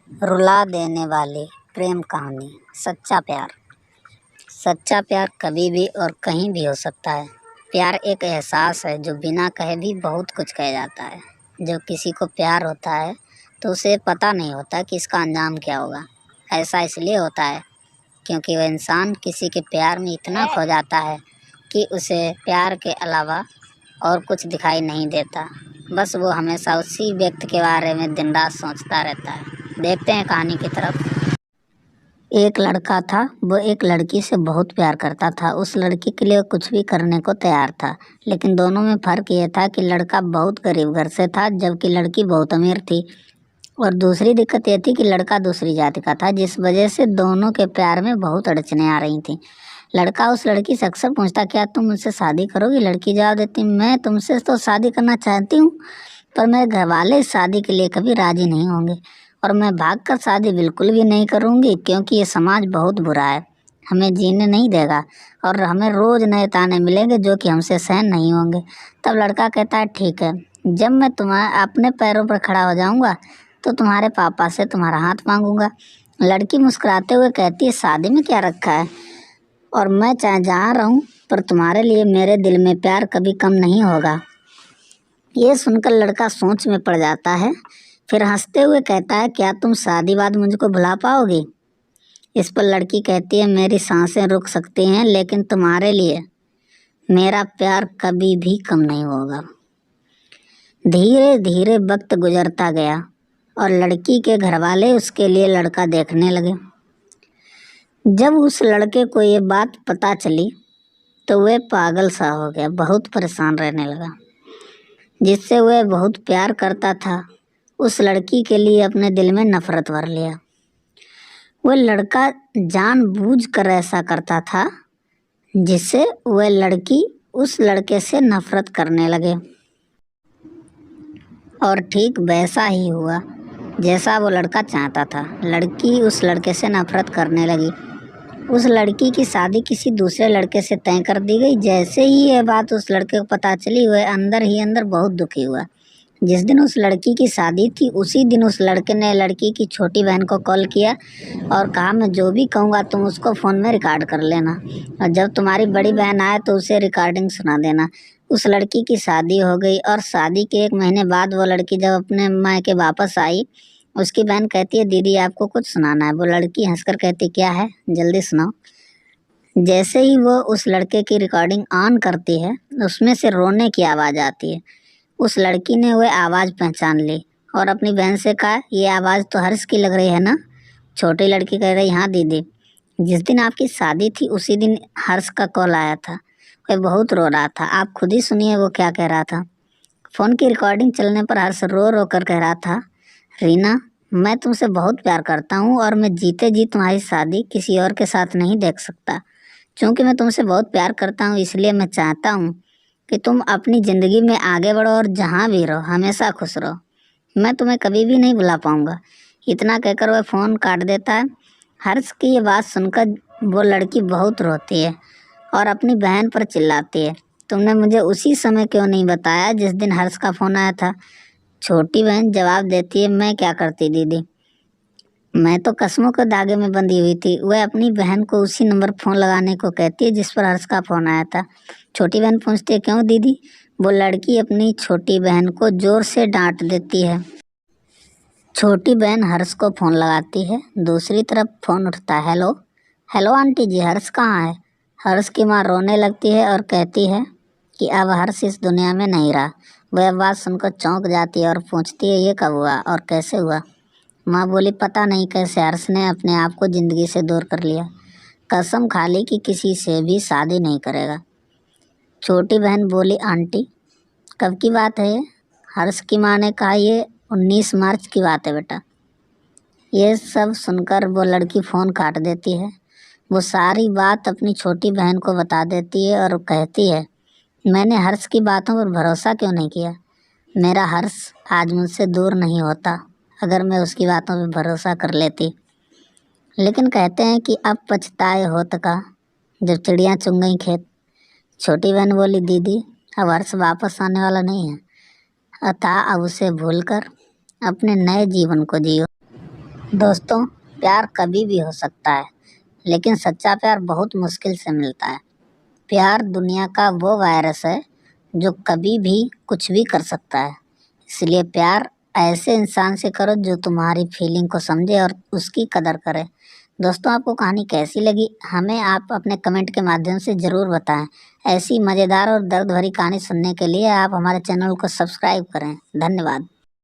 रुला देने वाली प्रेम कहानी। सच्चा प्यार। सच्चा प्यार कभी भी और कहीं भी हो सकता है। प्यार एक एहसास है जो बिना कहे भी बहुत कुछ कह जाता है। जब किसी को प्यार होता है तो उसे पता नहीं होता कि इसका अंजाम क्या होगा। ऐसा इसलिए होता है क्योंकि वह इंसान किसी के प्यार में इतना खो जाता है कि उसे प्यार के अलावा और कुछ दिखाई नहीं देता। बस वो हमेशा उसी व्यक्ति के बारे में दिन रात सोचता रहता है। देखते हैं कहानी की तरफ। एक लड़का था। वो एक लड़की से बहुत प्यार करता था। उस लड़की के लिए कुछ भी करने को तैयार था, लेकिन दोनों में फ़र्क ये था कि लड़का बहुत गरीब घर से था जबकि लड़की बहुत अमीर थी। और दूसरी दिक्कत ये थी कि लड़का दूसरी जाति का था, जिस वजह से दोनों के प्यार में बहुत अड़चनें आ रही थीं। लड़का उस लड़की से अक्सर पूछता, क्या तुम मुझसे शादी करोगी? लड़की जवाब देती, मैं तुमसे तो शादी करना चाहती हूँ, पर मेरे घर वाले इस शादी के लिए कभी राज़ी नहीं होंगे और मैं भागकर शादी बिल्कुल भी नहीं करूँगी क्योंकि ये समाज बहुत बुरा है, हमें जीने नहीं देगा और हमें रोज़ नए ताने मिलेंगे जो कि हमसे सहन नहीं होंगे। तब लड़का कहता है, ठीक है, जब मैं तुम्हें अपने पैरों पर खड़ा हो जाऊँगा तो तुम्हारे पापा से तुम्हारा हाथ मांगूंगा। लड़की मुस्कुराते हुए कहती है, शादी में क्या रखा है, और मैं चाहे जहाँ रहूँ पर तुम्हारे लिए मेरे दिल में प्यार कभी कम नहीं होगा। ये सुनकर लड़का सोच में पड़ जाता है, फिर हंसते हुए कहता है, क्या तुम शादी बाद मुझको भुला पाओगी? इस पर लड़की कहती है, मेरी सांसें रुक सकती हैं लेकिन तुम्हारे लिए मेरा प्यार कभी भी कम नहीं होगा। धीरे धीरे वक्त गुजरता गया और लड़की के घरवाले उसके लिए लड़का देखने लगे। जब उस लड़के को ये बात पता चली तो वह पागल सा हो गया, बहुत परेशान रहने लगा। जिससे वह बहुत प्यार करता था उस लड़की के लिए अपने दिल में नफरत भर लिया। वह लड़का जानबूझकर ऐसा करता था जिससे वह लड़की उस लड़के से नफरत करने लगे। और ठीक वैसा ही हुआ जैसा वो लड़का चाहता था। लड़की उस लड़के से नफरत करने लगी। उस लड़की की शादी किसी दूसरे लड़के से तय कर दी गई। जैसे ही ये बात उस लड़के को पता चली, वह अंदर ही अंदर बहुत दुखी हुआ। जिस दिन उस लड़की की शादी थी उसी दिन उस लड़के ने लड़की की छोटी बहन को कॉल किया और कहा, मैं जो भी कहूँगा तुम उसको फ़ोन में रिकॉर्ड कर लेना और जब तुम्हारी बड़ी बहन आए तो उसे रिकॉर्डिंग सुना देना। उस लड़की की शादी हो गई और शादी के 1 महीने बाद वो लड़की जब अपने मायके वापस आई, उसकी बहन कहती है, दीदी आपको कुछ सुनाना है। वो लड़की हंसकर कहती, क्या है, जल्दी सुनाओ। जैसे ही वो उस लड़के की रिकॉर्डिंग ऑन करती है उसमें से रोने की आवाज़ आती है। उस लड़की ने वह आवाज़ पहचान ली और अपनी बहन से कहा, ये आवाज़ तो हर्ष की लग रही है ना? छोटी लड़की कह रही, हाँ दीदी, जिस दिन आपकी शादी थी उसी दिन हर्ष का कॉल आया था। वह बहुत रो रहा था, आप खुद ही सुनिए वो क्या कह रहा था। फ़ोन की रिकॉर्डिंग चलने पर हर्ष रो रो कर कह रहा था, रीना, मैं तुमसे बहुत प्यार करता हूँ और मैं जीते जी तुम्हारी शादी किसी और के साथ नहीं देख सकता। चूँकि मैं तुमसे बहुत प्यार करता हूँ इसलिए मैं चाहता हूँ कि तुम अपनी ज़िंदगी में आगे बढ़ो और जहाँ भी रहो हमेशा खुश रहो। मैं तुम्हें कभी भी नहीं भुला पाऊँगा। इतना कहकर वह फ़ोन काट देता है। हर्ष की ये बात सुनकर वो लड़की बहुत रोती है और अपनी बहन पर चिल्लाती है, तुमने मुझे उसी समय क्यों नहीं बताया जिस दिन हर्ष का फ़ोन आया था? छोटी बहन जवाब देती है, मैं क्या करती दीदी, मैं तो कसमों के धागे में बंधी हुई थी। वह अपनी बहन को उसी नंबर फ़ोन लगाने को कहती है जिस पर हर्ष का फ़ोन आया था। छोटी बहन पूछती है, क्यों दीदी? वो लड़की अपनी छोटी बहन को ज़ोर से डांट देती है। छोटी बहन हर्ष को फ़ोन लगाती है। दूसरी तरफ फ़ोन उठता है, हेलो हेलो आंटी जी, हर्ष कहाँ है? हर्ष की माँ रोने लगती है और कहती है कि अब हर्ष इस दुनिया में नहीं रहा। वह बात सुनकर चौंक जाती है और पूछती है, ये कब हुआ और कैसे हुआ? माँ बोली, पता नहीं कैसे हर्ष ने अपने आप को ज़िंदगी से दूर कर लिया। कसम खा ली कि किसी से भी शादी नहीं करेगा। छोटी बहन बोली, आंटी कब की बात है ये? हर्ष की माँ ने कहा, ये 19 मार्च की बात है बेटा। ये सब सुनकर वो लड़की फ़ोन काट देती है। वो सारी बात अपनी छोटी बहन को बता देती है और कहती है, मैंने हर्ष की बातों पर भरोसा क्यों नहीं किया? मेरा हर्ष आज मुझसे दूर नहीं होता अगर मैं उसकी बातों पर भरोसा कर लेती। लेकिन कहते हैं कि अब पछताए होत का जब चिड़ियाँ चुग गई खेत। छोटी बहन बोली, दीदी अब हर्ष वापस आने वाला नहीं है, अतः अब उसे भूलकर अपने नए जीवन को जियो। दोस्तों, प्यार कभी भी हो सकता है, लेकिन सच्चा प्यार बहुत मुश्किल से मिलता है। प्यार दुनिया का वो वायरस है जो कभी भी कुछ भी कर सकता है। इसलिए प्यार ऐसे इंसान से करो जो तुम्हारी फीलिंग को समझे और उसकी कदर करे। दोस्तों, आपको कहानी कैसी लगी हमें आप अपने कमेंट के माध्यम से ज़रूर बताएं। ऐसी मज़ेदार और दर्द भरी कहानी सुनने के लिए आप हमारे चैनल को सब्सक्राइब करें। धन्यवाद।